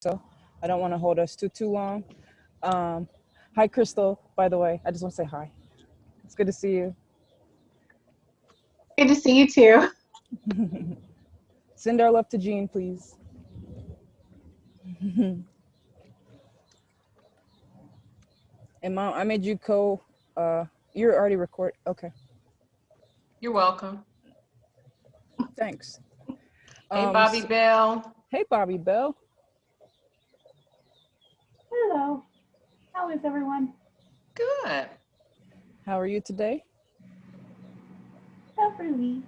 so I don't want to hold us too long. Hi, Crystal, by the way. I just want to say hi. It's good to see you. Good to see you too. Send our love to Jean, please. And Mom, I made you you're already record. Okay. You're welcome. Thanks. Hey, Bobby Bell. Hey, Bobby Bell. Hello. How is everyone? Good. How are you today? Not really.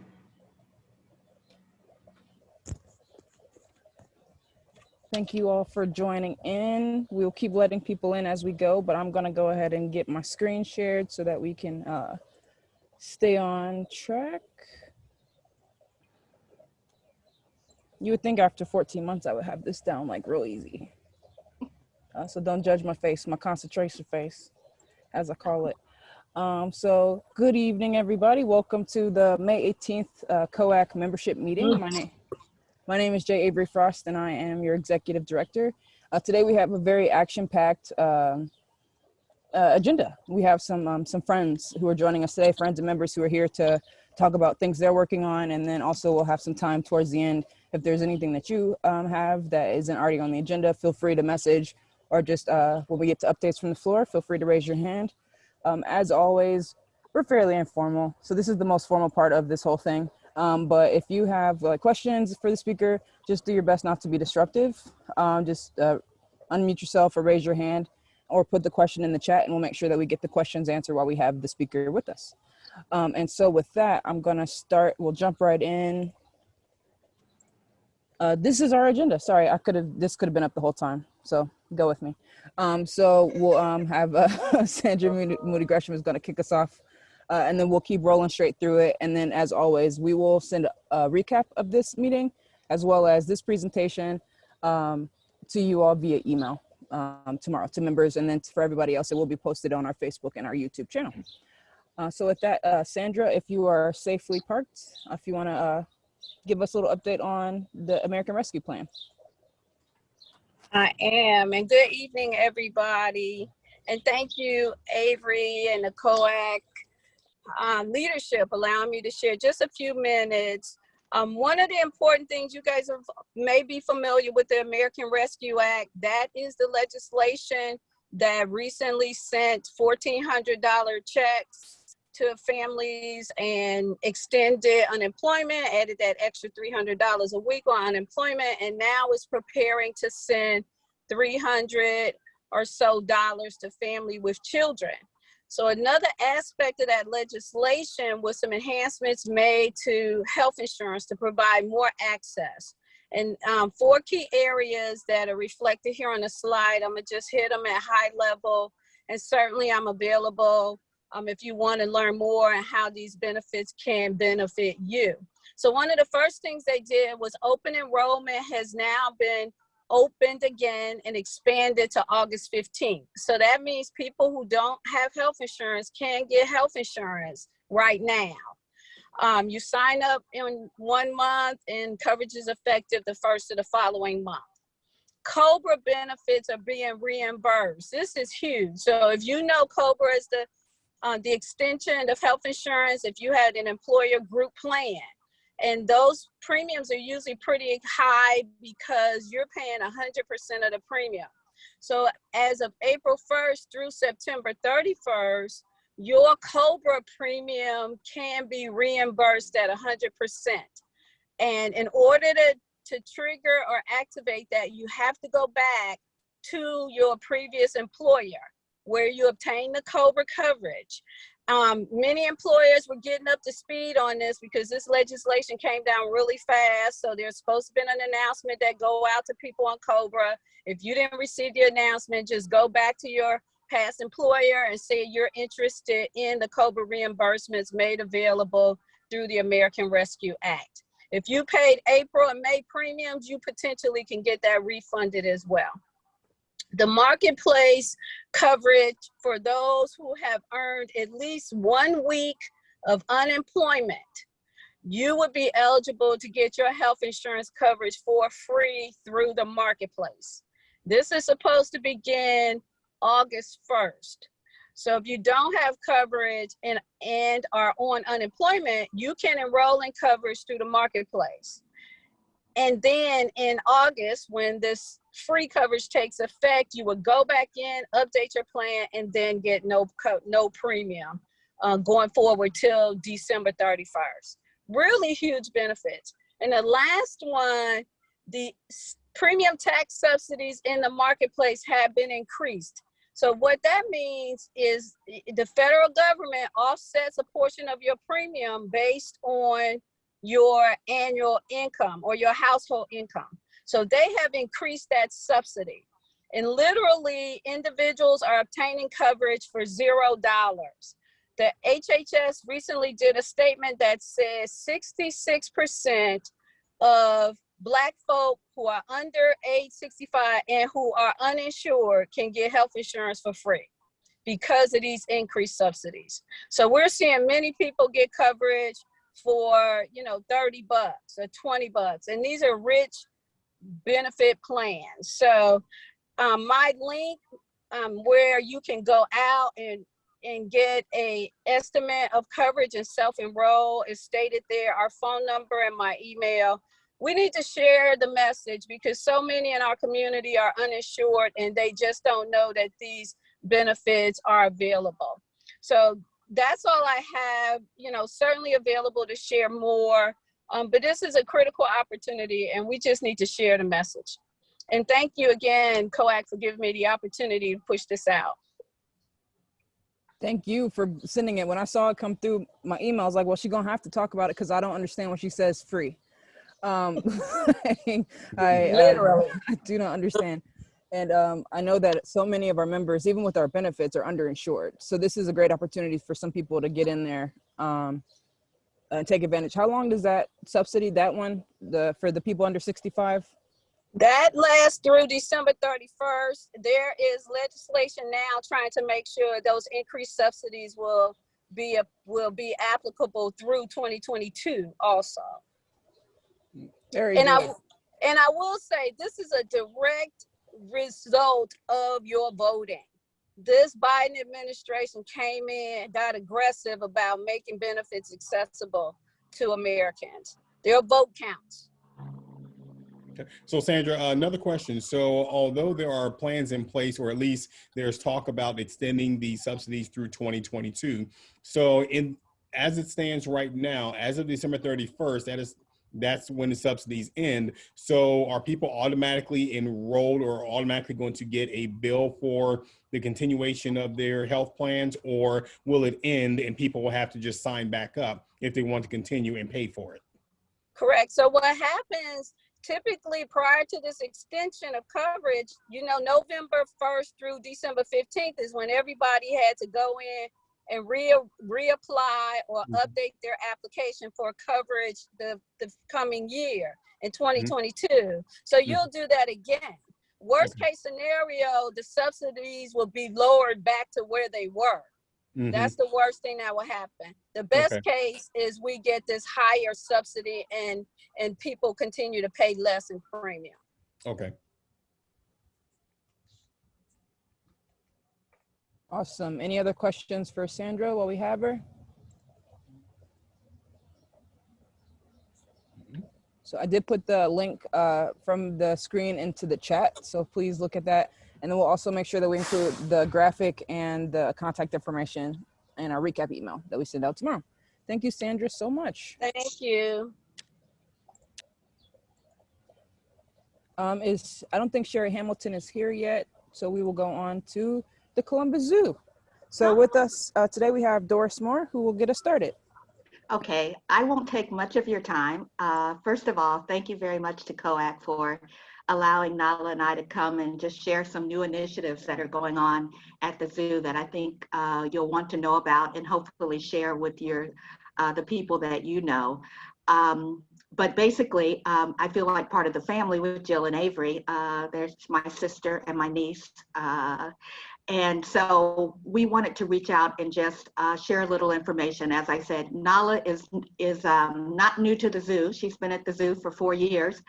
Thank you all for joining in. We'll keep letting people in as we go, but I'm going to go ahead and get my screen shared so that we can stay on track. You would think after 14 months I would have this down like real easy. So don't judge my face, my concentration face, as I call it. So good evening, everybody. Welcome to the May 18th COAACC membership meeting. My name is Jay Avery Frost, and I am your executive director. Today we have a very action-packed agenda. We have some friends who are joining us today, friends and members who are here to talk about things they're working on, and then also we'll have some time towards the end. If there's anything that you have that isn't already on the agenda, feel free to message, or just when we get to updates from the floor, feel free to raise your hand. As always, we're fairly informal, so this is the most formal part of this whole thing. But if you have questions for the speaker, just do your best not to be disruptive. Just unmute yourself or raise your hand or put the question in the chat, and we'll make sure that we get the questions answered while we have the speaker with us. And so with that, I'm gonna start, we'll jump right in. This is our agenda. Sorry, this could have been up the whole time, so go with me. So we'll have Sandra Moody Gresham is gonna kick us off. And then we'll keep rolling straight through it. And then as always, we will send a recap of this meeting as well as this presentation to you all via email tomorrow to members. And then for everybody else, it will be posted on our Facebook and our YouTube channel. So with that, Sandra, if you are safely parked, if you wanna give us a little update on the American Rescue Plan. I am, and good evening, everybody. And thank you, Avery and the COAACC leadership allowing me to share just a few minutes. One of the important things you guys may be familiar with the American Rescue Act. That is the legislation that recently sent $1,400 checks to families and extended unemployment, added that extra $300 a week on unemployment, and now is preparing to send $300 or so to family with children. So another aspect of that legislation was some enhancements made to health insurance to provide more access. And 4 key areas that are reflected here on the slide. I'm gonna just hit them at high level, and certainly I'm available if you want to learn more on how these benefits can benefit you. So one of the first things they did was open enrollment has now been opened again and expanded to August 15th. So that means people who don't have health insurance can get health insurance right now. You sign up in 1 month and coverage is effective the first of the following month. COBRA benefits are being reimbursed. This is huge. So if you know COBRA is the extension of health insurance, if you had an employer group plan, and those premiums are usually pretty high because you're paying 100% of the premium. So as of April 1st through September 31st, your COBRA premium can be reimbursed at 100%. And in order to trigger or activate that, you have to go back to your previous employer where you obtain the COBRA coverage. Many employers were getting up to speed on this because this legislation came down really fast. So there's supposed to be an announcement that go out to people on COBRA. If you didn't receive the announcement, just go back to your past employer and say you're interested in the COBRA reimbursements made available through the American Rescue Act. If you paid April and May premiums, you potentially can get that refunded as well. The marketplace coverage for those who have earned at least 1 week of unemployment, you would be eligible to get your health insurance coverage for free through the marketplace. This is supposed to begin August 1st. So if you don't have coverage and are on unemployment, you can enroll in coverage through the marketplace. And then in August, when this free coverage takes effect, you would go back in, update your plan, and then get no premium going forward till December 31st. Really huge benefits. And the last one, the premium tax subsidies in the marketplace have been increased. So what that means is the federal government offsets a portion of your premium based on your annual income or your household income. So they have increased that subsidy. And literally, individuals are obtaining coverage for $0. The HHS recently did a statement that says 66% of Black folk who are under age 65 and who are uninsured can get health insurance for free because of these increased subsidies. So we're seeing many people get coverage for, you know, $30 or $20, and these are rich benefit plans. So my link where you can go out and get a estimate of coverage and self-enroll is stated there. Our phone number and my email. We need to share the message because so many in our community are uninsured and they just don't know that these benefits are available. So that's all I have, you know, certainly available to share more, but this is a critical opportunity and we just need to share the message. And thank you again, COAACC, for giving me the opportunity to push this out. Thank you for sending it. When I saw it come through my email, I was like, well, she's gonna have to talk about it because I don't understand when she says free. Literally. I do not understand. And I know that so many of our members, even with our benefits, are underinsured. So this is a great opportunity for some people to get in there and take advantage. How long does that subsidy, that one, for the people under 65? That lasts through December 31st. There is legislation now trying to make sure those increased subsidies will be applicable through 2022 also. Very good. I will say this is a direct result of your voting. This Biden administration came in, got aggressive about making benefits accessible to Americans. Their vote counts. Okay. So Sandra, another question. So although there are plans in place, or at least there's talk about extending the subsidies through 2022. So as it stands right now, as of December 31st, that's when the subsidies end. So are people automatically enrolled or automatically going to get a bill for the continuation of their health plans, or will it end and people will have to just sign back up if they want to continue and pay for it? Correct. So what happens typically prior to this extension of coverage, you know, November 1st through December 15th is when everybody had to go in and reapply or update their application for coverage the coming year in 2022. So you'll do that again. Worst case scenario, the subsidies will be lowered back to where they were. That's the worst thing that will happen. The best case is we get this higher subsidy and people continue to pay less in premium. Okay. Awesome. Any other questions for Sandra while we have her? So I did put the link from the screen into the chat, so please look at that. And then we'll also make sure that we include the graphic and the contact information in our recap email that we send out tomorrow. Thank you, Sandra, so much. Thank you. I don't think Sherry Hamilton is here yet, so we will go on to the Columbus Zoo. So with us today, we have Doris Moore, who will get us started. Okay, I won't take much of your time. First of all, thank you very much to COAACC for allowing Nala and I to come and just share some new initiatives that are going on at the zoo that I think you'll want to know about and hopefully share with the people that you know. but basically, I feel like part of the family with Jill and Avery. There's my sister and my niece. And so we wanted to reach out and just share a little information. As I said, Nala is not new to the zoo. She's been at the zoo for 4 years,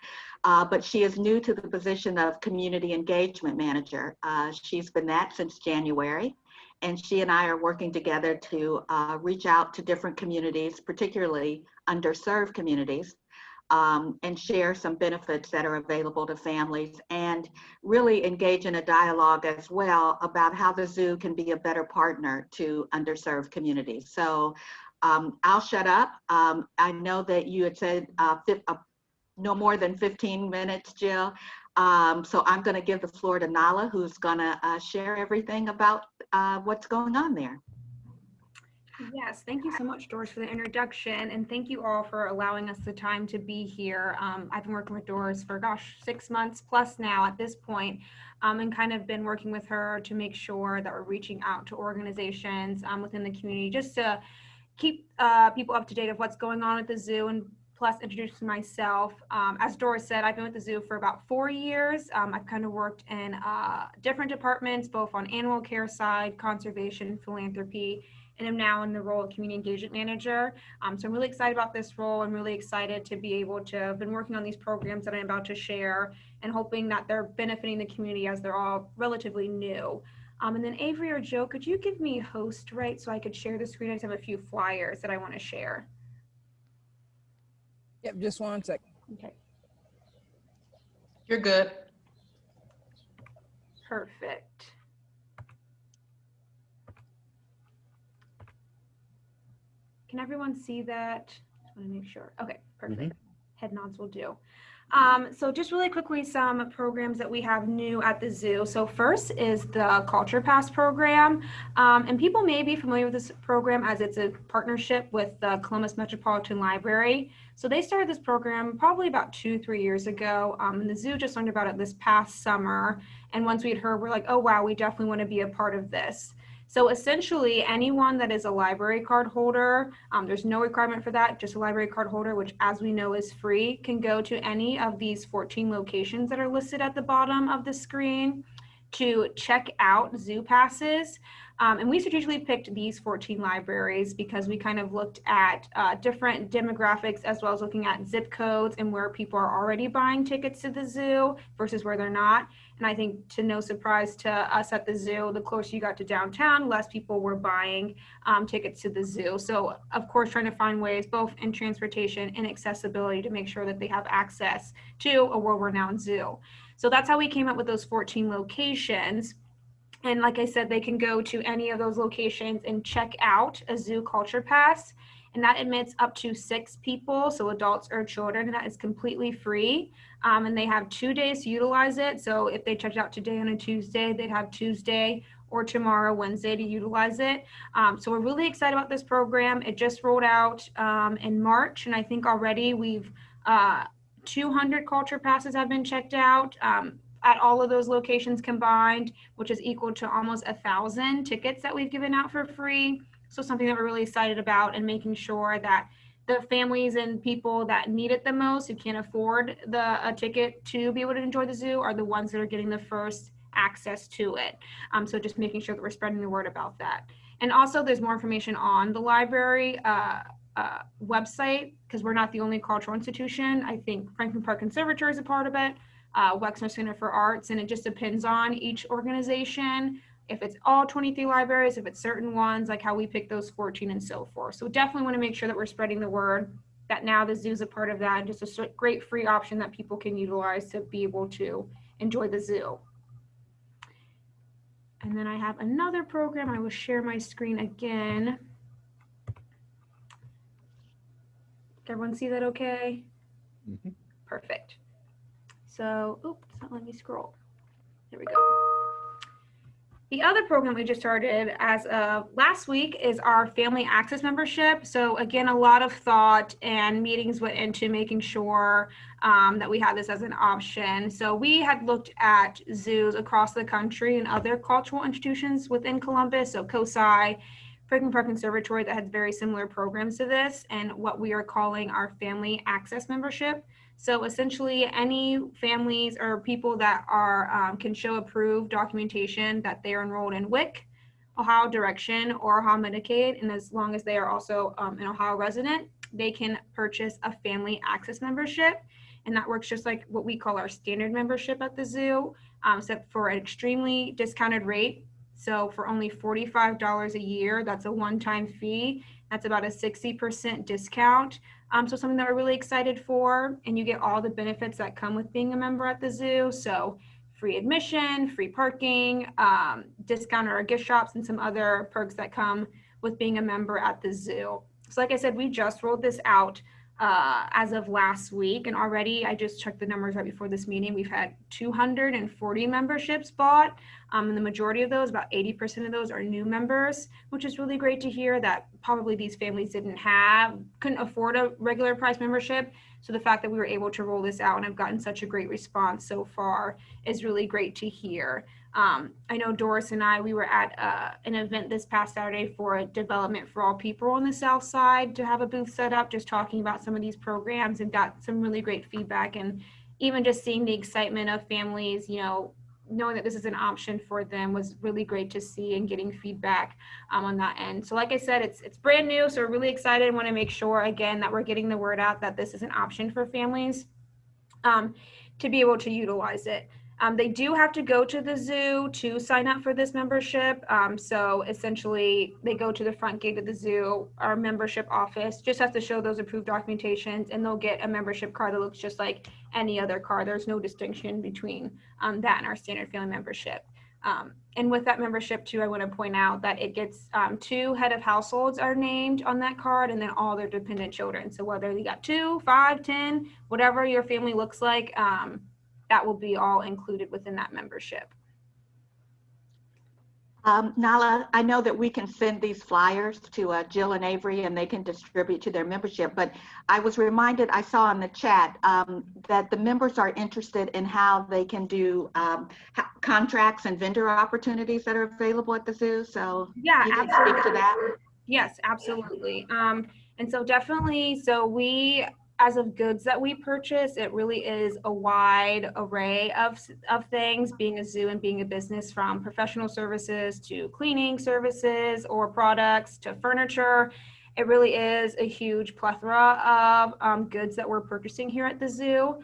but she is new to the position of community engagement manager. She's been that since January, and she and I are working together to reach out to different communities, particularly underserved communities, and share some benefits that are available to families, and really engage in a dialogue as well about how the zoo can be a better partner to underserved communities. So I'll shut up. I know that you had said no more than 15 minutes, Jill. So I'm going to give the floor to Nala, who's going to share everything about what's going on there. Yes, thank you so much, Doris, for the introduction, and thank you all for allowing us the time to be here. I've been working with Doris for, 6 months plus now at this point, and kind of been working with her to make sure that we're reaching out to organizations within the community just to keep people up to date of what's going on at the zoo, and plus introduce myself. As Doris said, I've been with the zoo for about 4 years. I've kind of worked in different departments, both on animal care side, conservation, philanthropy, and I'm now in the role of community engagement manager. So I'm really excited about this role. I'm really excited to be able to have been working on these programs that I'm about to share, and hoping that they're benefiting the community as they're all relatively new. And then Avery or Joe, could you give me host rights so I could share the screen? I just have a few flyers that I want to share. Yep, just 1 sec. Okay, You're good. perfect. Can everyone see that? Just want to make sure. Okay, perfect. Head nods will do. So just really quickly, some programs that we have new at the zoo. So first is the Culture Pass program. And people may be familiar with this program as it's a partnership with the Columbus Metropolitan Library. So they started this program probably about 2-3 years ago. And the zoo just learned about it this past summer. And once we had heard, we're like, oh, wow, we definitely want to be a part of this. So essentially, anyone that is a library card holder, there's no requirement for that, just a library card holder, which as we know is free, can go to any of these 14 locations that are listed at the bottom of the screen to check out zoo passes. And we strategically picked these 14 libraries because we kind of looked at different demographics, as well as looking at zip codes and where people are already buying tickets to the zoo versus where they're not. And I think, to no surprise to us at the zoo, the closer you got to downtown, less people were buying tickets to the zoo. So of course, trying to find ways both in transportation and accessibility to make sure that they have access to a world-renowned zoo. So that's how we came up with those 14 locations. And like I said, they can go to any of those locations and check out a zoo culture pass. And that admits up to 6 people, so adults or children, and that is completely free. And they have 2 days to utilize it. So if they checked out today on a Tuesday, they'd have Tuesday or tomorrow, Wednesday, to utilize it. So we're really excited about this program. It just rolled out in March, and I think already we've 200 culture passes have been checked out at all of those locations combined, which is equal to almost 1,000 tickets that we've given out for free. So something that we're really excited about, and making sure that the families and people that need it the most, who can't afford a ticket to be able to enjoy the zoo, are the ones that are getting the first access to it. So just making sure that we're spreading the word about that. And also, there's more information on the library website, because we're not the only cultural institution. I think Franklin Park Conservatory is a part of it, Wexner Center for Arts, and it just depends on each organization. If it's all 23 libraries, if it's certain ones, like how we pick those 14 and so forth. So definitely want to make sure that we're spreading the word that now the zoo is a part of that, and just a great free option that people can utilize to be able to enjoy the zoo. And then I have another program. I will share my screen again. Can everyone see that okay? Mm-hmm. Perfect. So, oops, it's not letting me scroll. There we go. The other program we just started as of last week is our Family Access membership. So again, a lot of thought and meetings went into making sure that we had this as an option. So we had looked at zoos across the country and other cultural institutions within Columbus, so COAACC, Franklin Park Conservatory that has very similar programs to this, and what we are calling our Family Access Membership. So essentially, any families or people that are can show approved documentation that they are enrolled in WIC, Ohio Direction, or Ohio Medicaid, and as long as they are also an Ohio resident, they can purchase a Family Access Membership. And that works just like what we call our standard membership at the zoo, except for an extremely discounted rate. So for only $45 a year, that's a one-time fee. That's about a 60% discount. So something that we're really excited for, and you get all the benefits that come with being a member at the zoo. So free admission, free parking, discount at our gift shops, and some other perks that come with being a member at the zoo. So like I said, we just rolled this out as of last week, and already I just checked the numbers right before this meeting. We've had 240 memberships bought, and the majority of those, about 80% of those, are new members, which is really great to hear that probably these families couldn't afford a regular price membership. So the fact that we were able to roll this out and have gotten such a great response so far is really great to hear. I know Doris and we were at an event this past Saturday for Development for All People on the South Side to have a booth set up, just talking about some of these programs, and got some really great feedback. And even just seeing the excitement of families, knowing that this is an option for them was really great to see, and getting feedback on that end. So like I said, it's brand new, so we're really excited and want to make sure, again, that we're getting the word out that this is an option for families to be able to utilize it. They do have to go to the zoo to sign up for this membership. So essentially, they go to the front gate of the zoo. Our membership office just has to show those approved documentations, and they'll get a membership card that looks just like any other card. There's no distinction between that and our standard family membership. And with that membership too, I want to point out that it gets 2 head of households are named on that card, and then all their dependent children. So whether you got 2, 5, 10, whatever your family looks like, that will be all included within that membership. Nala, I know that we can send these flyers to Jill and Avery, and they can distribute to their membership, but I was reminded, I saw in the chat that the members are interested in how they can do contracts and vendor opportunities that are available at the zoo. So yeah, you can absolutely. speak to that. Yes, absolutely. And so definitely, so we, as of goods that we purchase, it really is a wide array of things, being a zoo and being a business, from professional services to cleaning services or products to furniture. It really is a huge plethora of goods that we're purchasing here at the zoo,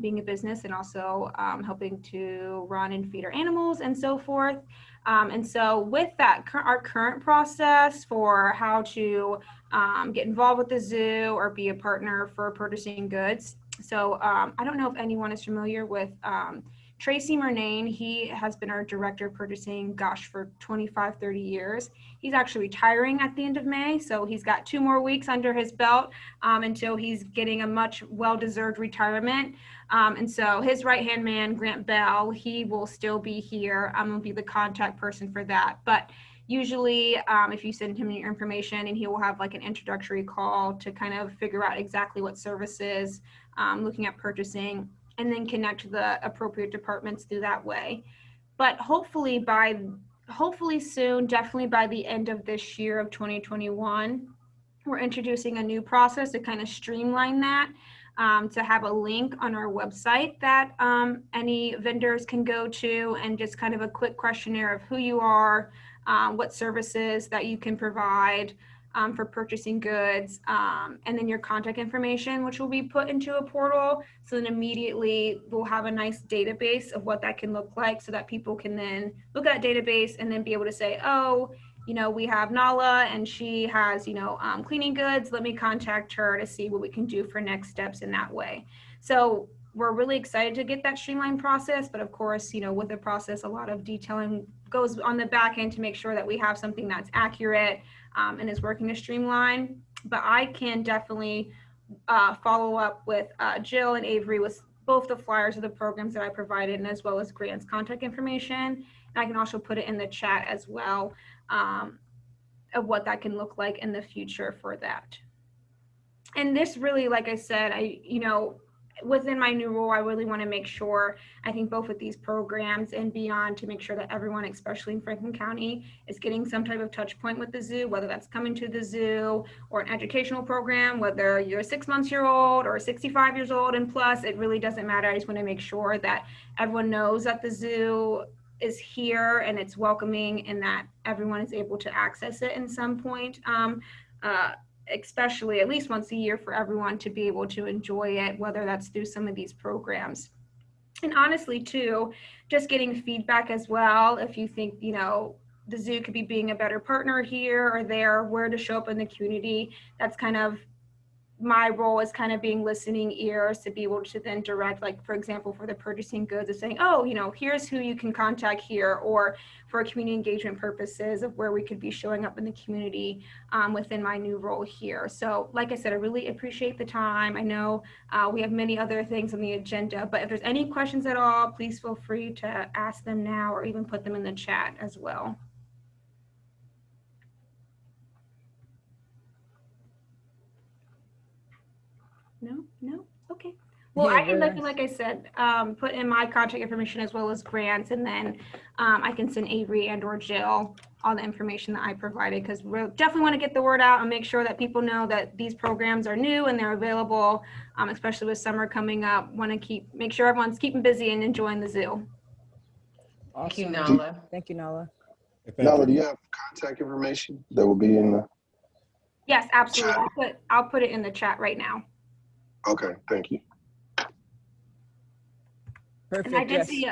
being a business, and also helping to run and feed our animals and so forth. And so with that, our current process for how to get involved with the zoo or be a partner for purchasing goods. So I don't know if anyone is familiar with Tracy Murnane. He has been our director of purchasing, for 25, 30 years. He's actually retiring at the end of May. So he's got 2 more weeks under his belt until he's getting a much well-deserved retirement. And so his right-hand man, Grant Bell, he will still be here. I'm gonna be the contact person for that. But usually if you send him your information, and he will have like an introductory call to kind of figure out exactly what services, looking at purchasing, and then connect to the appropriate departments through that way. But hopefully soon, definitely by the end of this year of 2021, we're introducing a new process to kind of streamline that, to have a link on our website that any vendors can go to, and just kind of a quick questionnaire of who you are, what services that you can provide for purchasing goods, and then your contact information, which will be put into a portal. So then immediately we'll have a nice database of what that can look like, so that people can then look at that database and then be able to say, oh, we have Nala and she has, cleaning goods. Let me contact her to see what we can do for next steps in that way. So we're really excited to get that streamlined process, but of course, with the process, a lot of detailing goes on the back end to make sure that we have something that's accurate and is working to streamline. But I can definitely follow up with Jill and Avery with both the flyers of the programs that I provided, and as well as Grant's contact information. And I can also put it in the chat as well, of what that can look like in the future for that. And this really, like I said, within my new role, I really want to make sure, I think both with these programs and beyond, to make sure that everyone, especially in Franklin County, is getting some type of touch point with the zoo, whether that's coming to the zoo or an educational program, whether you're a 6 months year old or 65 years old and plus, it really doesn't matter. I just want to make sure that everyone knows that the zoo is here and it's welcoming and that everyone is able to access it in some point. Especially at least once a year for everyone to be able to enjoy it, whether that's through some of these programs. And honestly too, just getting feedback as well. If you think, you know, the zoo could be being a better partner here or there, where to show up in the community, that's kind of my role, is kind of being listening ears to be able to then direct, like, for example, for the purchasing goods, of saying, oh, you know, here's who you can contact here, or for community engagement purposes of where we could be showing up in the community within my new role here. So like I said, I really appreciate the time. I know we have many other things on the agenda, but if there's any questions at all, please feel free to ask them now or even put them in the chat as well. No? Okay. Well, Yeah, I can very definitely, nice. like I said, put in my contact information as well as Grant's, and then I can send Avery and or Jill all the information that I provided, because we definitely want to get the word out and make sure that people know that these programs are new and they're available, especially with summer coming up. Want to make sure everyone's keeping busy and enjoying the zoo. Thank you, Awesome. Nala. Thank you, Nala. Thank Nala, do you. you have contact information that will be in the Yes, absolutely. chat? I'll put it in the chat right now. Okay, thank you. Perfect. And I did Yes. see Go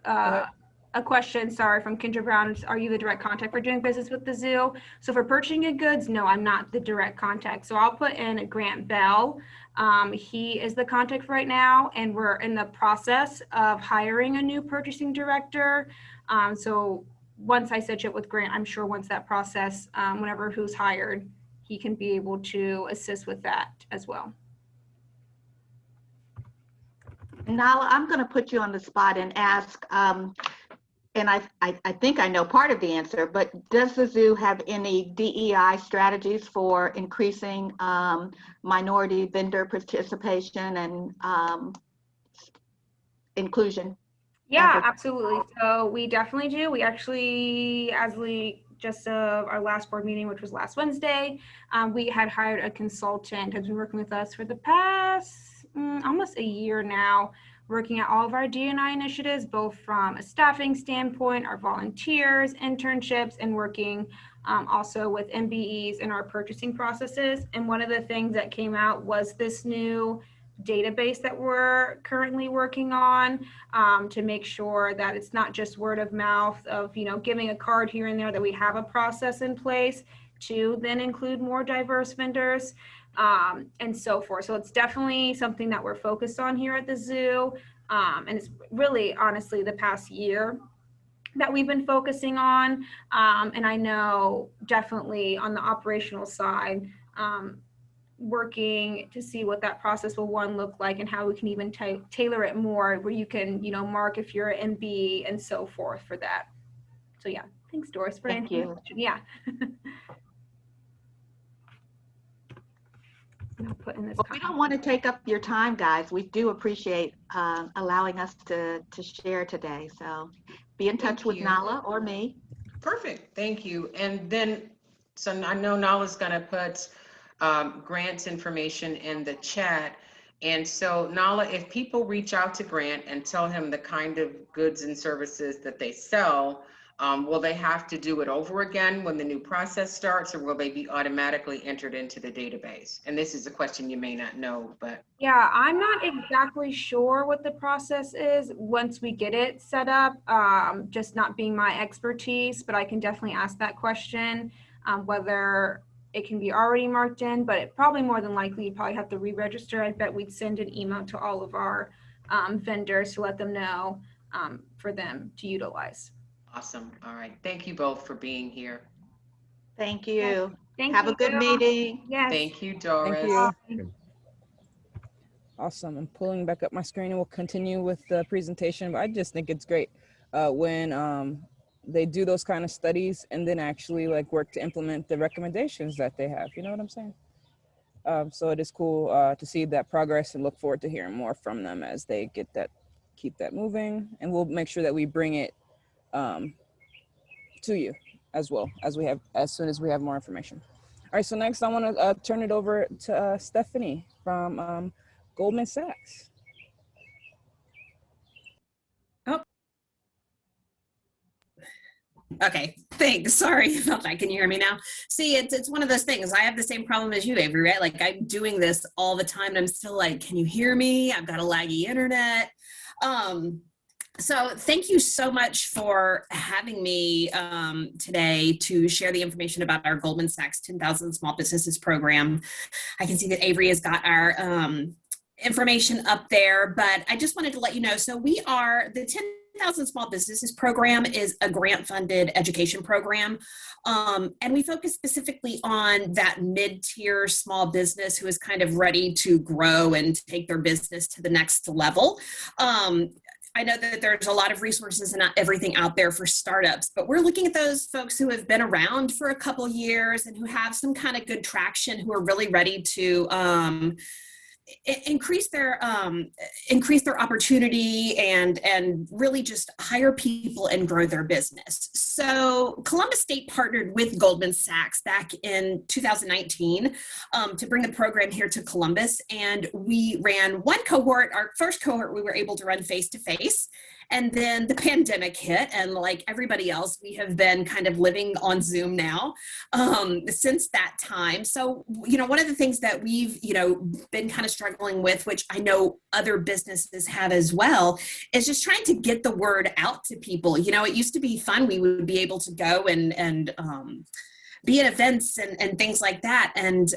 ahead. a question, sorry, from Kendra Brown. Are you the direct contact for doing business with the zoo? So for purchasing of goods, no, I'm not the direct contact. So I'll put in Grant Bell. He is the contact right now, and we're in the process of hiring a new purchasing director. So once I set you up with Grant, I'm sure once that process, whenever who's hired, he can be able to assist with that as well. Nala, I'm going to put you on the spot and ask, and I think I know part of the answer, but does the zoo have any DEI strategies for increasing minority vendor participation and inclusion? Yeah, absolutely. So we definitely do. We actually, as we just our last board meeting, which was last Wednesday, we had hired a consultant who's been working with us for the past almost a year now, working at all of our D&I initiatives, both from a staffing standpoint, our volunteers, internships, and working also with MBEs in our purchasing processes. And one of the things that came out was this new database that we're currently working on to make sure that it's not just word of mouth of, you know, giving a card here and there, that we have a process in place to then include more diverse vendors and so forth. So it's definitely something that we're focused on here at the zoo. And it's really, honestly, the past year that we've been focusing on. And I know definitely on the operational side, working to see what that process will look like, and how we can even tailor it more, where you can, you know, mark if you're an MB and so forth for that. So yeah, thanks Doris for Thank you. Yeah. I'll put in this. Well, we don't want to take up your time, guys. We do appreciate allowing us to share today. So be in touch with Nala or me. Perfect, thank you. And then, so I know Nala's gonna put Grant's information in the chat. And so Nala, if people reach out to Grant and tell him the kind of goods and services that they sell, will they have to do it over again when the new process starts, or will they be automatically entered into the database? And this is a question you may not know, but. Yeah, I'm not exactly sure what the process is once we get it set up, just not being my expertise, but I can definitely ask that question, whether it can be already marked in, but it probably more than likely you'd probably have to re-register. I bet we'd send an email to all of our vendors to let them know for them to utilize. Awesome. All right. Thank you both for being here. Thank you. Thank Have you. a good meeting. Yes. Thank you, Doris. Thank you. Awesome. I'm pulling back up my screen and we'll continue with the presentation. But I just think it's great when they do those kind of studies and then actually like work to implement the recommendations that they have. You know what I'm saying? So it is cool to see that progress and look forward to hearing more from them as they keep that moving. And we'll make sure that we bring it to you as well as soon as we have more information. All right, so next I want to turn it over to Stephanie from Goldman Sachs. Okay, thanks. Sorry about that. Can you hear me now? See, it's one of those things. I have the same problem as you, Avery, right? Like I'm doing this all the time and I'm still like, can you hear me? I've got a laggy internet. So thank you so much for having me today to share the information about our Goldman Sachs 10,000 Small Businesses program. I can see that Avery has got our information up there, but I just wanted to let you know, so we are the 10,000 Small Businesses program is a grant-funded education program, and we focus specifically on that mid-tier small business who is kind of ready to grow and take their business to the next level. I know that there's a lot of resources and not everything out there for startups, but we're looking at those folks who have been around for a couple years and who have some kind of good traction, who are really ready to increase their opportunity and really just hire people and grow their business. So Columbus State partnered with Goldman Sachs back in 2019 to bring the program here to Columbus, and we ran one cohort. Our first cohort we were able to run face-to-face, and then the pandemic hit, and like everybody else, we have been kind of living on Zoom now since that time. So, one of the things that we've, been kind of struggling with, which I know other businesses have as well, is just trying to get the word out to people. It used to be fun. We would be able to go and be at events and things like that, and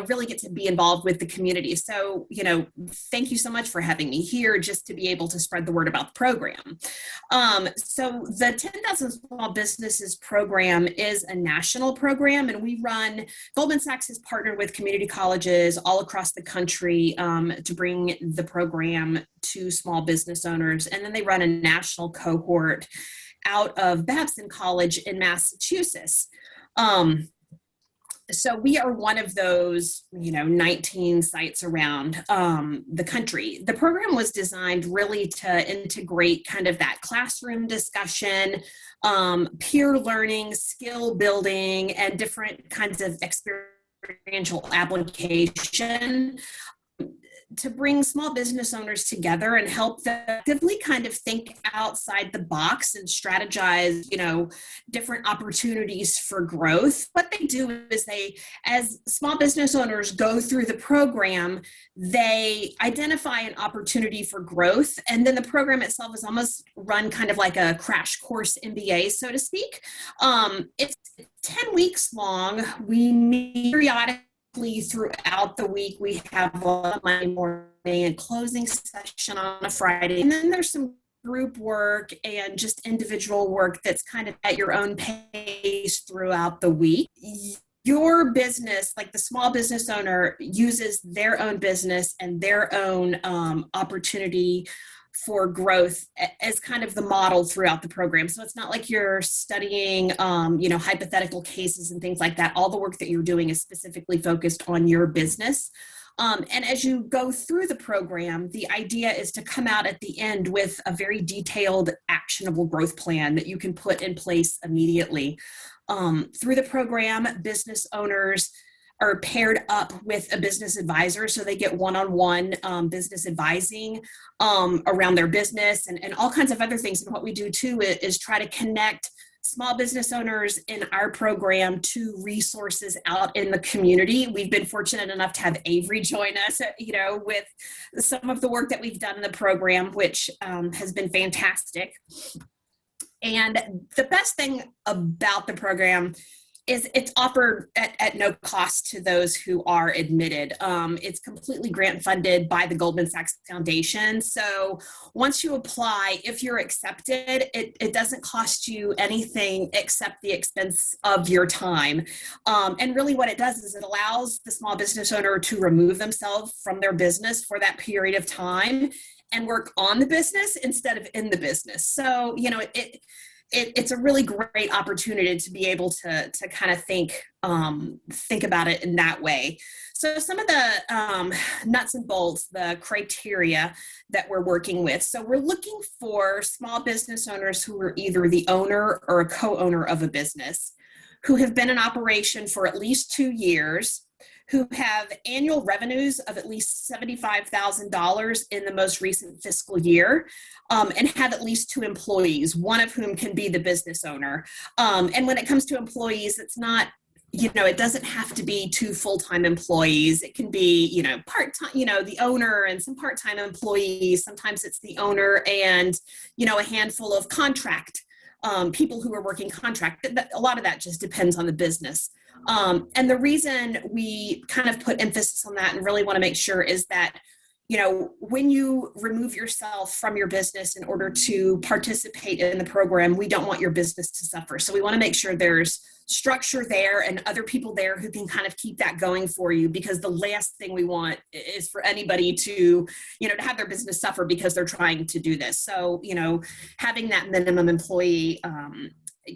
really get to be involved with the community. So thank you so much for having me here, just to be able to spread the word about the program. So the 10,000 Small Businesses program is a national program, and Goldman Sachs has partnered with community colleges all across the country to bring the program to small business owners, and then they run a national cohort out of Babson College in Massachusetts. So we are one of those, 19 sites around the country. The program was designed really to integrate kind of that classroom discussion, peer learning, skill building, and different kinds of experiential application to bring small business owners together and help them actively kind of think outside the box and strategize, different opportunities for growth. What they do is as small business owners go through the program, they identify an opportunity for growth. And then the program itself is almost run kind of like a crash course MBA, so to speak. It's 10 weeks long. We meet periodically throughout the week. We have a Monday morning and closing session on a Friday, and then there's some group work and just individual work that's kind of at your own pace throughout the week. Your business, like the small business owner, uses their own business and their own opportunity for growth as kind of the model throughout the program. So it's not like you're studying, hypothetical cases and things like that. All the work that you're doing is specifically focused on your business. And as you go through the program, the idea is to come out at the end with a very detailed, actionable growth plan that you can put in place immediately. Through the program, business owners are paired up with a business advisor. So they get one-on-one business advising around their business and all kinds of other things. And what we do too is try to connect small business owners in our program to resources out in the community. We've been fortunate enough to have Avery join us, with some of the work that we've done in the program, which has been fantastic. And the best thing about the program is it's offered at no cost to those who are admitted. It's completely grant funded by the Goldman Sachs Foundation. So once you apply, if you're accepted, it doesn't cost you anything except the expense of your time. And really what it does is it allows the small business owner to remove themselves from their business for that period of time and work on the business instead of in the business. So, it's a really great opportunity to be able to kind of think about it in that way. So some of the nuts and bolts, the criteria that we're working with. So we're looking for small business owners who are either the owner or a co-owner of a business, who have been in operation for at least 2 years, who have annual revenues of at least $75,000 in the most recent fiscal year, and have at least 2 employees, one of whom can be the business owner. And when it comes to employees, it's not, it doesn't have to be 2 full-time employees. It can be, part-time, the owner and some part-time employees. Sometimes it's the owner and, a handful of contract people who are working contract. A lot of that just depends on the business. And the reason we kind of put emphasis on that and really want to make sure is that, when you remove yourself from your business in order to participate in the program, we don't want your business to suffer. So we want to make sure there's structure there and other people there who can kind of keep that going for you, because the last thing we want is for anybody to, to have their business suffer because they're trying to do this. So, having that minimum employee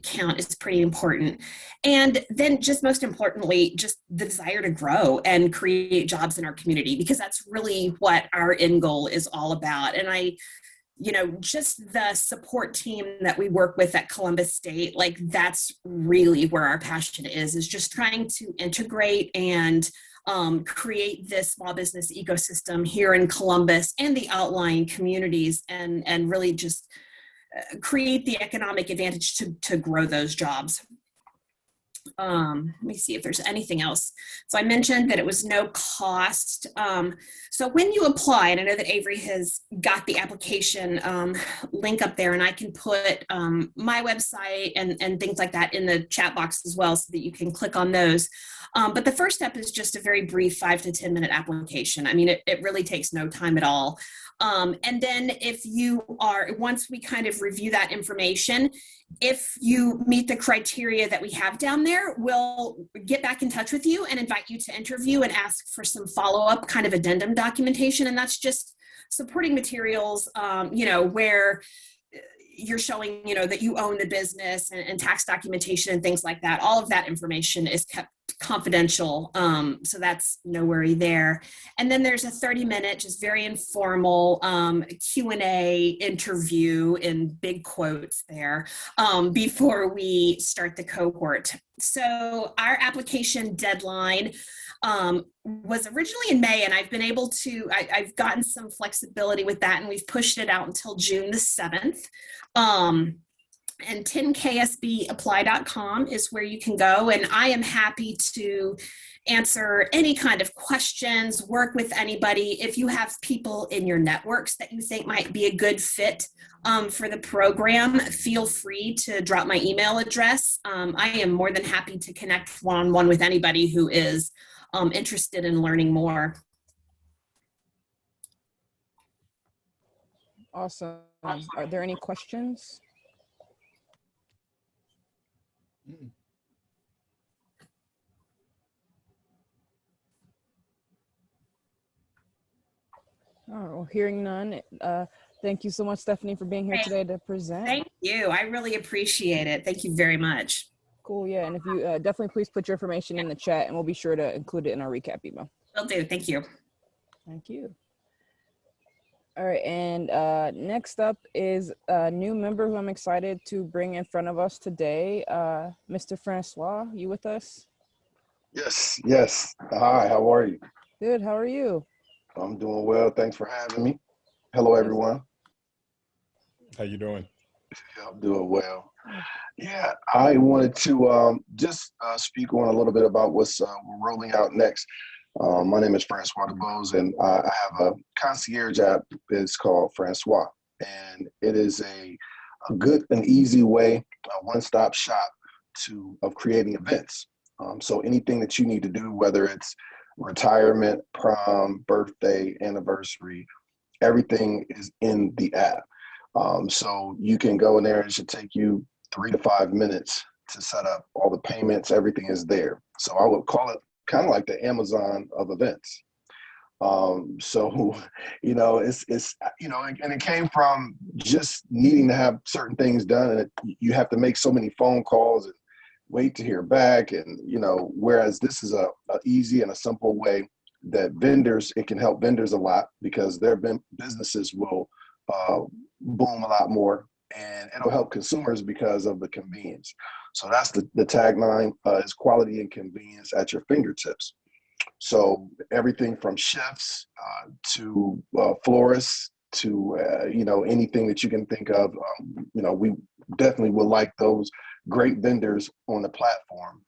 count is pretty important. And then just most importantly, just the desire to grow and create jobs in our community, because that's really what our end goal is all about. And just the support team that we work with at Columbus State, like that's really where our passion is just trying to integrate and create this small business ecosystem here in Columbus and the outlying communities, and really just create the economic advantage to grow those jobs. Let me see if there's anything else. So I mentioned that it was no cost. So when you apply, and I know that Avery has got the application link up there, and I can put my website and things like that in the chat box as well, so that you can click on those. But the first step is just a very brief 5 to 10 minute application. I mean, it really takes no time at all. And then once we kind of review that information, if you meet the criteria that we have down there, we'll get back in touch with you and invite you to interview and ask for some follow-up kind of addendum documentation. And that's just supporting materials, where you're showing, that you own the business, and tax documentation and things like that. All of that information is kept confidential. So that's no worry there. And then there's a 30-minute, just very informal Q&A interview in big quotes there before we start the cohort. So our application deadline was originally in May, and I've been able to, I've gotten some flexibility with that, and we've pushed it out until June the 7th. And 10ksbapply.com is where you can go. And I am happy to answer any kind of questions, work with anybody. If you have people in your networks that you think might be a good fit for the program, feel free to drop my email address. I am more than happy to connect one-on-one with anybody who is interested in learning more. Awesome. Are there any questions? All right, well, hearing none, thank you so much, Stephanie, for being here today to present. Thank you. I really appreciate it. Thank you very much. Cool, yeah, and if you definitely please put your information in the chat, and we'll be sure to include it in our recap email. Will do. Thank you. Thank you. All right, and next up is a new member who I'm excited to bring in front of us today. Mr. Francois, you with us? Yes. Hi, how are you? Good, how are you? I'm doing well. Thanks for having me. Hello, everyone. How you doing? I'm doing well. Yeah, I wanted to just speak on a little bit about what's rolling out next. My name is Francois DeBose, and I have a concierge app. It's called Francois, and it is a good and easy way, a one-stop shop of creating events. So anything that you need to do, whether it's retirement, prom, birthday, anniversary, everything is in the app. So you can go in there. It should take you 3 to 5 minutes to set up all the payments. Everything is there. So I would call it kind of like the Amazon of events. So, it's and it came from just needing to have certain things done, and you have to make so many phone calls and wait to hear back. And, whereas this is a easy and a simple way that vendors, it can help vendors a lot because their businesses will boom a lot more, and it'll help consumers because of the convenience. So that's the tagline is quality and convenience at your fingertips. So everything from chefs to florists to, anything that you can think of, we definitely would like those great vendors on the platform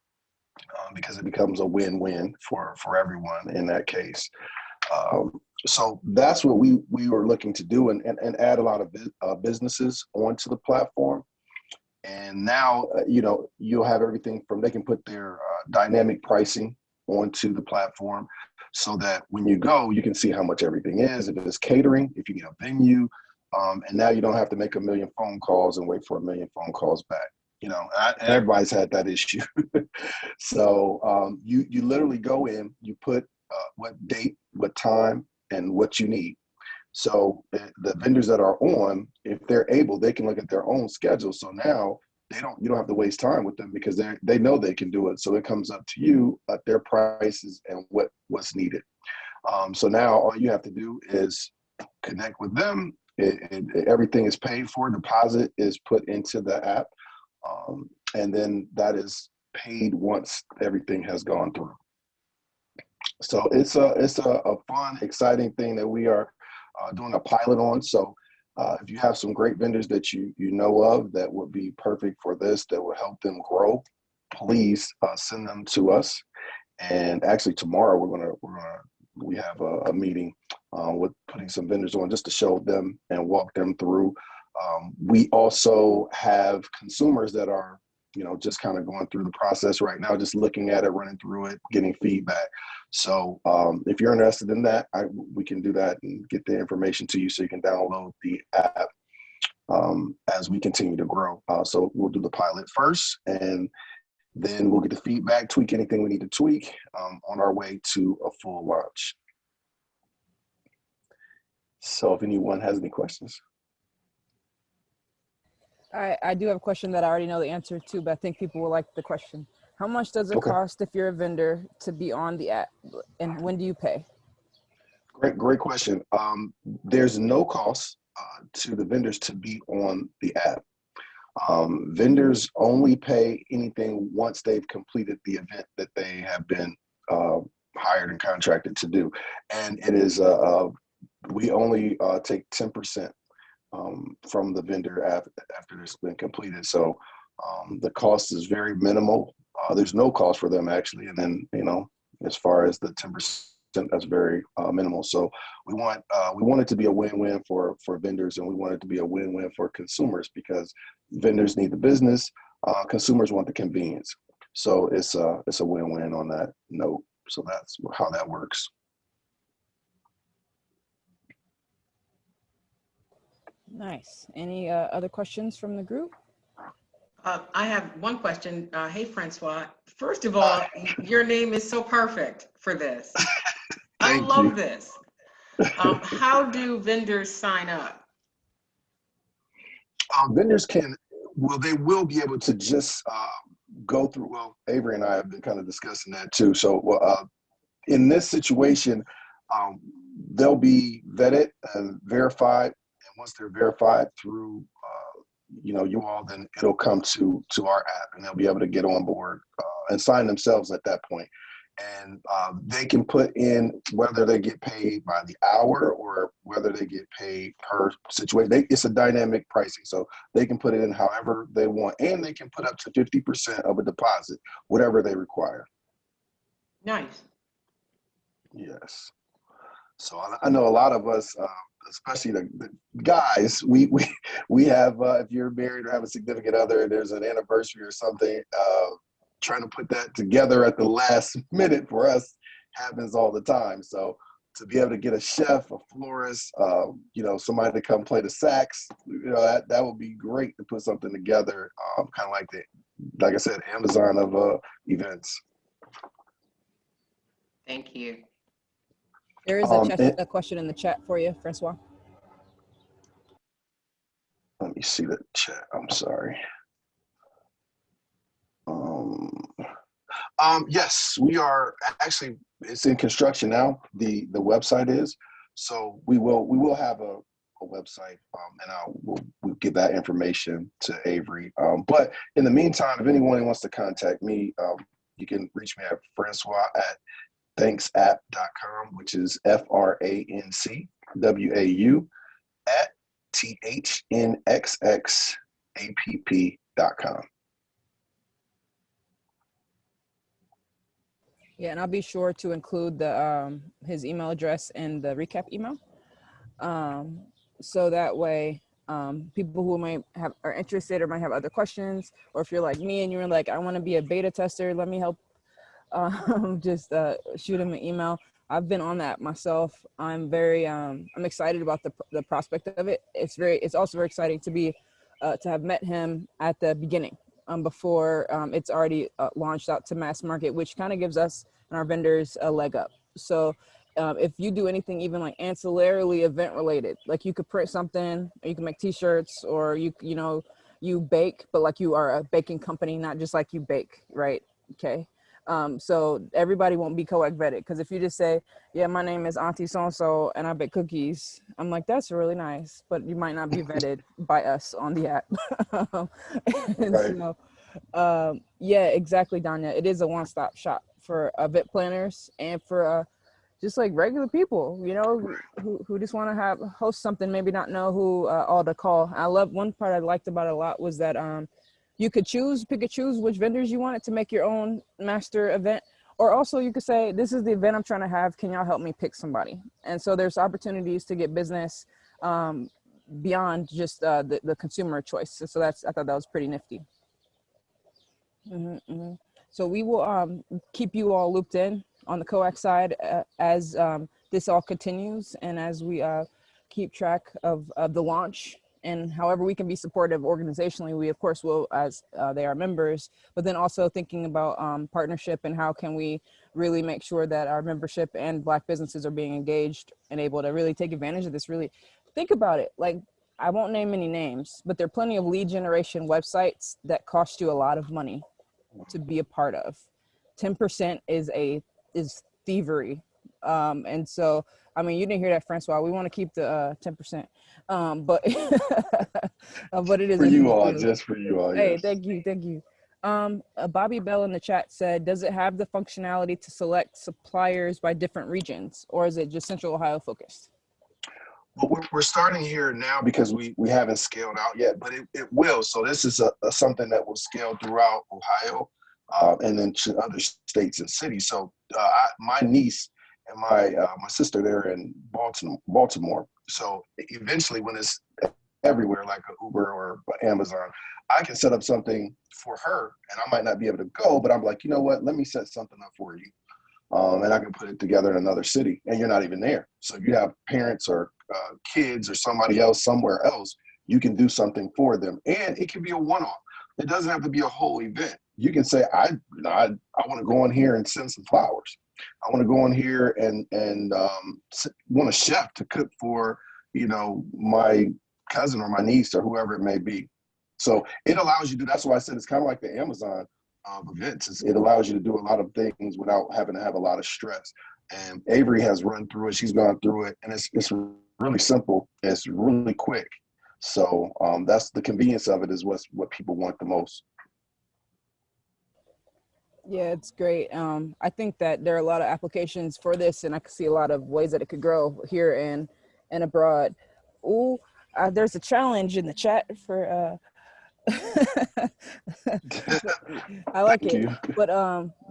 because it becomes a win-win for everyone in that case. So that's what we were looking to do and add a lot of businesses onto the platform. And now, you'll have everything from, they can put their dynamic pricing onto the platform so that when you go, you can see how much everything is, if it's catering, if you get a venue, and now you don't have to make a million phone calls and wait for a million phone calls back. Everybody's had that issue. So you literally go in, you put what date, what time, and what you need. So the vendors that are on, if they're able, they can look at their own schedule. So now you don't have to waste time with them because they know they can do it. So it comes up to you at their prices and what's needed. So now all you have to do is connect with them. Everything is paid for. Deposit is put into the app. And then that is paid once everything has gone through. So it's a fun, exciting thing that we are doing a pilot on. So if you have some great vendors that you know of that would be perfect for this, that will help them grow, please send them to us. And actually tomorrow we have a meeting with putting some vendors on just to show them and walk them through. We also have consumers that are, just kind of going through the process right now, just looking at it, running through it, getting feedback. So if you're interested in that, we can do that and get the information to you so you can download the app as we continue to grow. So we'll do the pilot first, and then we'll get the feedback, tweak anything we need to tweak on our way to a full launch. So if anyone has any questions. I do have a question that I already know the answer to, but I think people will like the question. How much does it cost if you're a vendor to be on the app, and when do you pay? Great question. There's no cost to the vendors to be on the app. Vendors only pay anything once they've completed the event that they have been hired and contracted to do. And it is, we only take 10% from the vendor after it's been completed. So the cost is very minimal. There's no cost for them actually. And then, as far as the 10%, that's very minimal. So we want it to be a win-win for vendors, and we want it to be a win-win for consumers because vendors need the business, consumers want the convenience. So it's a win-win on that note. So that's how that works. Nice. Any other questions from the group? I have one question. Hey, Francois. First of all, your name is so perfect for this. I love this. How do vendors sign up? Vendors they will be able to just go through, Avery and I have been kind of discussing that too. So in this situation, they'll be vetted and verified. And once they're verified through, you all, then it'll come to our app and they'll be able to get on board and sign themselves at that point. And they can put in whether they get paid by the hour or whether they get paid per situation. It's a dynamic pricing, so they can put it in however they want, and they can put up to 50% of a deposit, whatever they require. Nice. Yes. So I know a lot of us, especially the guys, we have, if you're married or have a significant other, there's an anniversary or something, trying to put that together at the last minute for us happens all the time. So to be able to get a chef, a florist, somebody to come play the sax, that would be great to put something together, kind of like I said, Amazon of events. Thank you. There is a question in the chat for you, Francois. Let me see the chat. I'm sorry. Yes, we are actually, it's in construction now. The website is, so we will have a website, and we'll give that information to Avery. But in the meantime, if anyone wants to contact me, you can reach me at Francois at thanksapp.com, which is FRANCWAU at THNXXAPP.com. Yeah, and I'll be sure to include the his email address in the recap email. So that way, people who are interested or might have other questions, or if you're like me and you're like, I want to be a beta tester, let me help, just shoot him an email. I've been on that myself. I'm very, I'm excited about the prospect of it. It's also very exciting to be, to have met him at the beginning, before it's already launched out to mass market, which kind of gives us and our vendors a leg up. So if you do anything even like ancillarily event related, like you could print something, or you can make t-shirts, or you bake, but like you are a baking company, not just like you bake, right? Okay. So everybody won't be COAACC vetted, because if you just say, yeah, my name is Auntie So-and-so and I bake cookies, I'm like, that's really nice, but you might not be vetted by us on the app. And Right. so, yeah, exactly, Danya. It is a one-stop shop for event planners and for just like regular people, who just want to host something, maybe not know who all to call. I love, one part I liked about it a lot was that you could pick and choose which vendors you wanted to make your own master event. Or also you could say, this is the event I'm trying to have. Can y'all help me pick somebody? And so there's opportunities to get business beyond just the consumer choice. So I thought that was pretty nifty. So we will keep you all looped in on the COAACC side as this all continues, and as we keep track of the launch. And however we can be supportive organizationally, we of course will, as they are members, but then also thinking about partnership and how can we really make sure that our membership and Black businesses are being engaged and able to really take advantage of this. Really think about it. Like, I won't name any names, but there are plenty of lead generation websites that cost you a lot of money to be a part of. 10% is thievery. And so, I mean, you didn't hear that, Francois. We want to keep the 10%. But but it is For what you it all, is. just for you all. Hey, Yes. thank you. Bobby Bell in the chat said, does it have the functionality to select suppliers by different regions, or is it just Central Ohio focused? Well, we're starting here now because we haven't scaled out yet, but it will. So this is something that will scale throughout Ohio, and then to other states and cities. So my niece and my sister, they're in Baltimore. So eventually, when it's everywhere, like an Uber or Amazon, I can set up something for her, and I might not be able to go, but I'm like, you know what? Let me set something up for you. And I can put it together in another city, and you're not even there. So if you have parents or kids or somebody else somewhere else, you can do something for them, and it can be a one-off. It doesn't have to be a whole event. You can say, I want to go in here and send some flowers. I want to go in here and want a chef to cook for, my cousin or my niece or whoever it may be. So it allows you to. That's why I said it's kind of like the Amazon of events. It allows you to do a lot of things without having to have a lot of stress. And Avery has run through it. She's gone through it, and it's really simple. It's really quick. So that's the convenience of it, is what people want the most. Yeah, it's great. I think that there are a lot of applications for this, and I can see a lot of ways that it could grow here and abroad. Ooh, there's a challenge in the chat for I like Thank it. you. But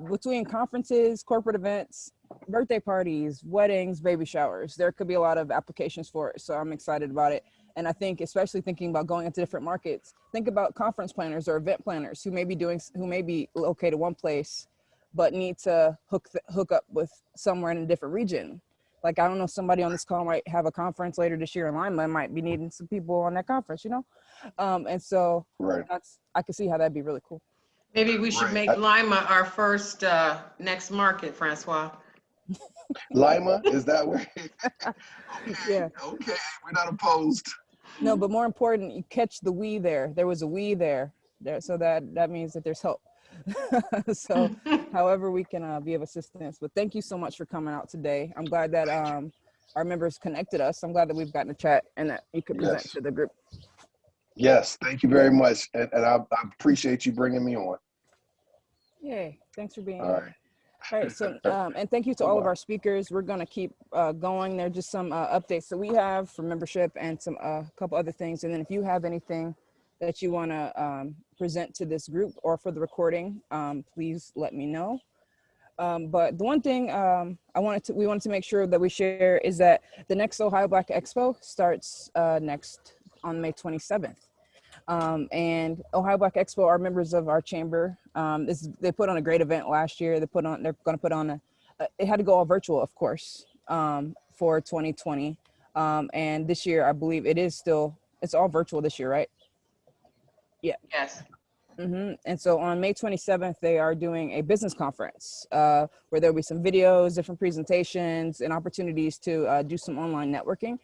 between conferences, corporate events, birthday parties, weddings, baby showers, there could be a lot of applications for it. So I'm excited about it. And I think, especially thinking about going into different markets, think about conference planners or event planners who may be located one place, but need to hook up with somewhere in a different region. Like, I don't know, somebody on this call might have a conference later this year in Lima, might be needing some people on that conference, and so Right. I can see how that'd be really cool. Maybe we should make Lima our first next market, Francois. Lima, is that where? Okay, Yeah. okay, we're not opposed. No, but more important, you catch the we there. There was a we there, so that means that there's hope. So however we can be of assistance. But thank you so much for coming out today. I'm glad that our members connected us. I'm glad that we've gotten a chat and that you could present Yes. to the group. Yes. Thank you very much. And I appreciate you bringing me on. Yay. Thanks for being All here. right. All right, so and thank you to all of our speakers. We're going to keep going. There are just some updates that we have for membership and some couple other things. And then if you have anything that you want to present to this group or for the recording, please let me know. But the one thing we wanted to make sure that we share is that the next Ohio Black Expo starts next on May 27th. And Ohio Black Expo are members of our chamber. They put on a great event last year. They're going to put on it had to go all virtual, of course, for 2020. And this year, I believe it's all virtual this year, right? Yeah. Yes. And so on May 27th, they are doing a business conference where there'll be some videos, different presentations, and opportunities to do some online networking.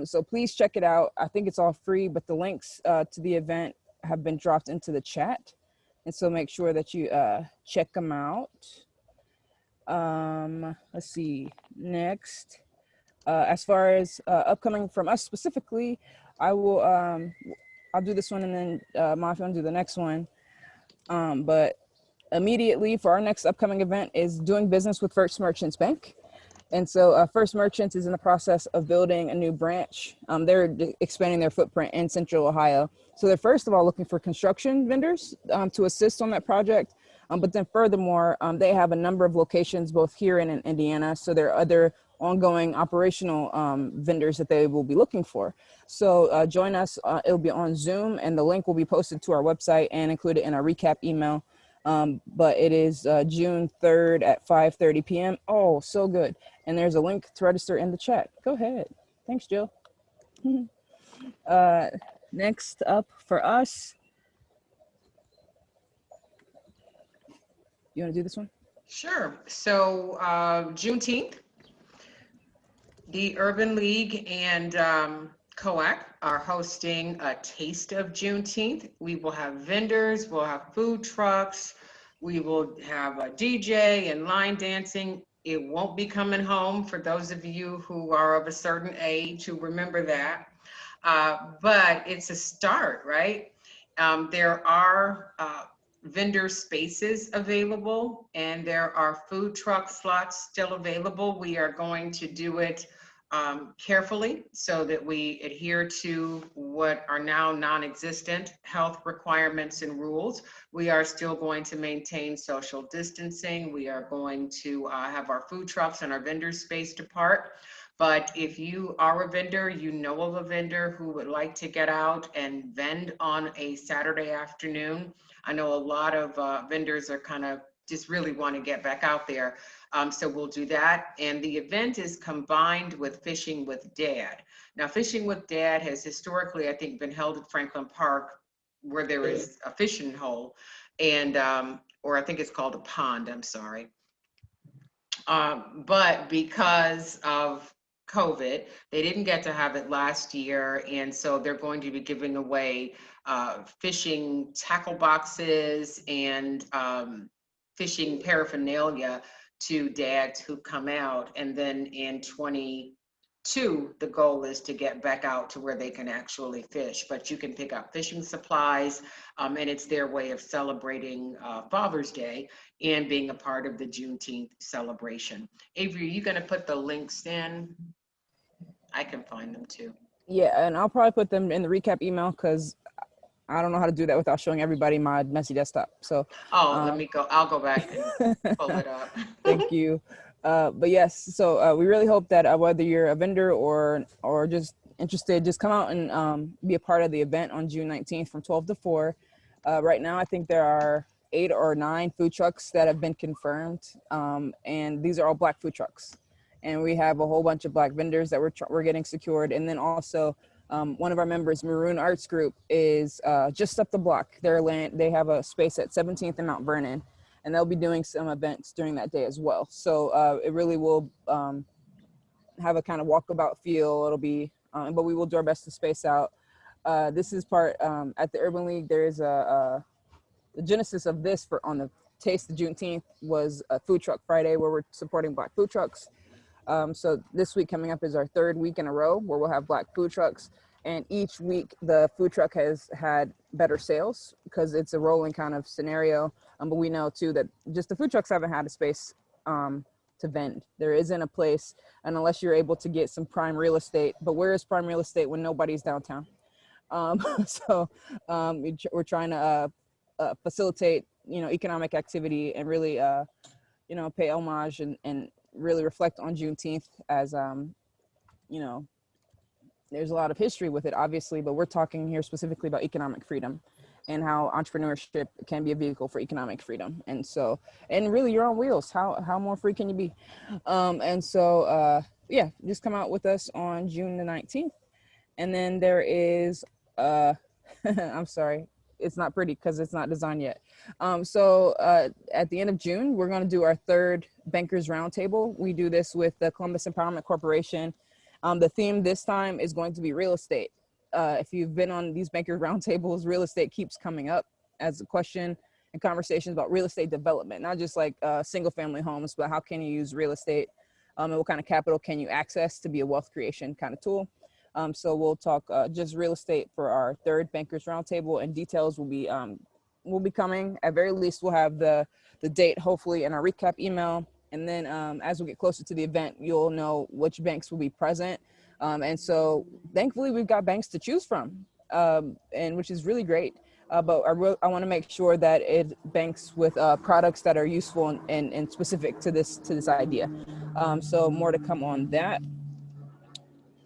So please check it out. I think it's all free, but the links to the event have been dropped into the chat. And so make sure that you check them out. Let's see, next. As far as upcoming from us specifically, I'll do this one and then Mafi will do the next one. But immediately for our next upcoming event is doing business with First Merchants Bank. And so First Merchants is in the process of building a new branch. They're expanding their footprint in Central Ohio. So they're first of all looking for construction vendors to assist on that project. But then furthermore, they have a number of locations both here and in Indiana. So there are other ongoing operational vendors that they will be looking for. So join us. It'll be on Zoom and the link will be posted to our website and included in our recap email. But it is June 3rd at 5:30 p.m. Oh, so good. And there's a link to register in the chat. Go ahead. Thanks, Jill. Next up for us. You want to do this one? Sure. So Juneteenth, the Urban League and COAACC are hosting a taste of Juneteenth. We will have vendors, we'll have food trucks, we will have a DJ and line dancing. It won't be coming home for those of you who are of a certain age who remember that. But it's a start, right? There are vendor spaces available and there are food truck slots still available. We are going to do it carefully so that we adhere to what are now non-existent health requirements and rules. We are still going to maintain social distancing. We are going to have our food trucks and our vendor spaced apart. But if you are a vendor, you know of a vendor who would like to get out and vend on a Saturday afternoon. I know a lot of vendors are kind of just really want to get back out there. So we'll do that. And the event is combined with Fishing with Dad. Now, Fishing with Dad has historically, I think, been held at Franklin Park where there is a fishing hole and, or I think it's called a pond, I'm sorry. But because of COVID, they didn't get to have it last year. And so they're going to be giving away fishing tackle boxes and fishing paraphernalia to dads who come out. And then in 22, the goal is to get back out to where they can actually fish, but you can pick up fishing supplies and it's their way of celebrating Father's Day and being a part of the Juneteenth celebration. Avery, are you gonna put the links in? I can find them too. Yeah, and I'll probably put them in the recap email because I don't know how to do that without showing everybody my messy desktop. So let me go. I'll go back and pull it up. Thank you. But yes, so we really hope that whether you're a vendor or just interested, just come out and be a part of the event on June 19th from 12 to 4. Right now, I think there are 8 or 9 food trucks that have been confirmed, and these are all Black food trucks. And we have a whole bunch of Black vendors that we're getting secured, and then also. One of our members, Maroon Arts Group, is just up the block. They have a space at 17th and Mount Vernon, and they'll be doing some events during that day as well. So it really will have a kind of walkabout feel. It'll be, but we will do our best to space out. This is part at the Urban League. There's the genesis of this for on the Taste of Juneteenth was a Food Truck Friday where we're supporting Black food trucks. So this week coming up is our third week in a row where we'll have Black food trucks. And each week the food truck has had better sales because it's a rolling kind of scenario. But we know too that just the food trucks haven't had a space to vend. There isn't a place, and unless you're able to get some prime real estate, but where is prime real estate when nobody's downtown? We're trying to facilitate, economic activity and really, pay homage and really reflect on Juneteenth as, there's a lot of history with it, obviously, but we're talking here specifically about economic freedom and how entrepreneurship can be a vehicle for economic freedom. And so, and really you're on wheels. How more free can you be? Just come out with us on June the 19th. And then there is, I'm sorry, it's not pretty because it's not designed yet. At the end of June, we're going to do our third Bankers Roundtable. We do this with the Columbus Empowerment Corporation. The theme this time is going to be real estate. If you've been on these Bankers Roundtables, real estate keeps coming up as a question and conversations about real estate development, not just like single family homes, but how can you use real estate and what kind of capital can you access to be a wealth creation kind of tool. So we'll talk just real estate for our third Bankers Roundtable, and details will be coming. At very least, we'll have the date hopefully in our recap email. And then as we get closer to the event, you'll know which banks will be present. And so thankfully we've got banks to choose from, and which is really great. But I want to make sure that it banks with products that are useful and specific to this idea. So more to come on that.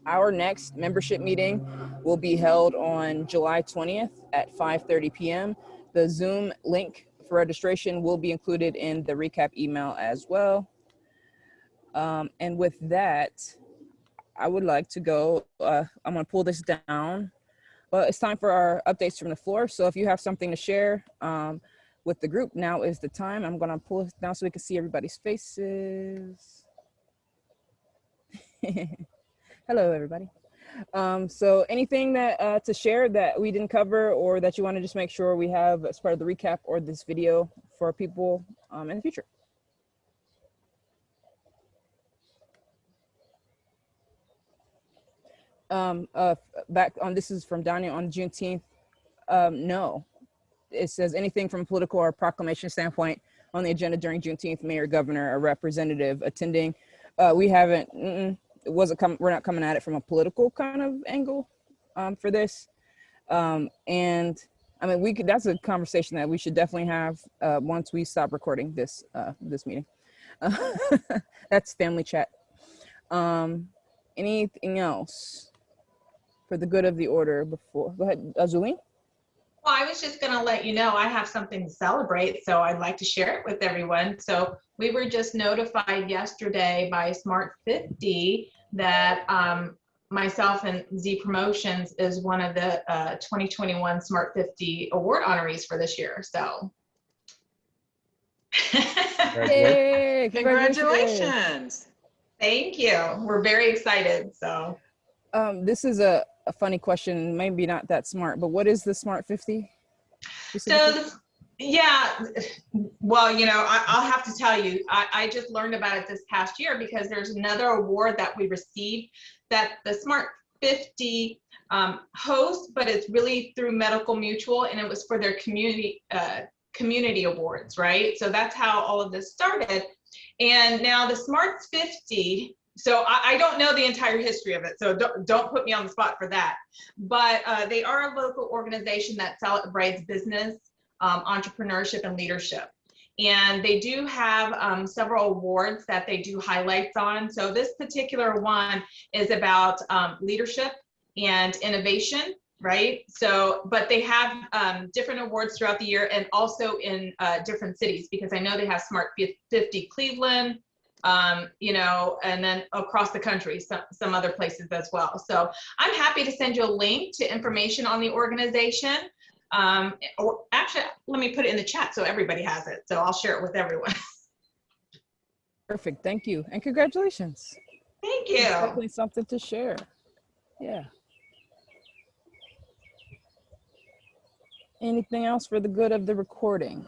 Our next membership meeting will be held on July 20th at 5:30 p.m. The Zoom link for registration will be included in the recap email as well. And with that, I would like to go, I'm gonna pull this down. Well, it's time for our updates from the floor. So if you have something to share with the group, now is the time. I'm gonna pull it down so we can see everybody's faces. Hello, everybody. So anything that to share that we didn't cover or that you want to just make sure we have as part of the recap or this video for people in the future? Back on, this is from Danya on Juneteenth. No, it says anything from a political or proclamation standpoint on the agenda during Juneteenth, mayor, governor, or representative attending. We haven't, we're not coming at it from a political kind of angle for this. And I mean, that's a conversation that we should definitely have once we stop recording this meeting. That's family chat. Anything else for the good of the order before? Go ahead, Zulene. Well, I was just going to let you know I have something to celebrate, so I'd like to share it with everyone. So we were just notified yesterday by Smart 50 that myself and Z Promotions is one of the 2021 Smart 50 award honorees for this year. So Hey, Congratulations. Thank you. We're very excited. So this is a funny question, maybe not that smart, but what is the Smart 50? So, yeah, well, I'll have to tell you, I just learned about it this past year because there's another award that we received that the Smart 50 hosts, but it's really through Medical Mutual, and it was for their community awards, right? So that's how all of this started. And now the Smart 50, so I don't know the entire history of it, so don't put me on the spot for that. But they are a local organization that celebrates business, entrepreneurship, and leadership. And they do have several awards that they do highlights on. So this particular one is about leadership and innovation, right? So, but they have different awards throughout the year and also in different cities, because I know they have Smart 50 Cleveland, and then across the country, some other places as well. So I'm happy to send you a link to information on the organization. Or actually, let me put it in the chat so everybody has it. So I'll share it with everyone. Perfect, thank you, and congratulations. Thank you. It's definitely something to share. Yeah. Anything else for the good of the recording?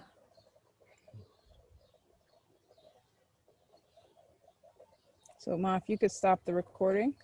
So Ma, if you could stop the recording.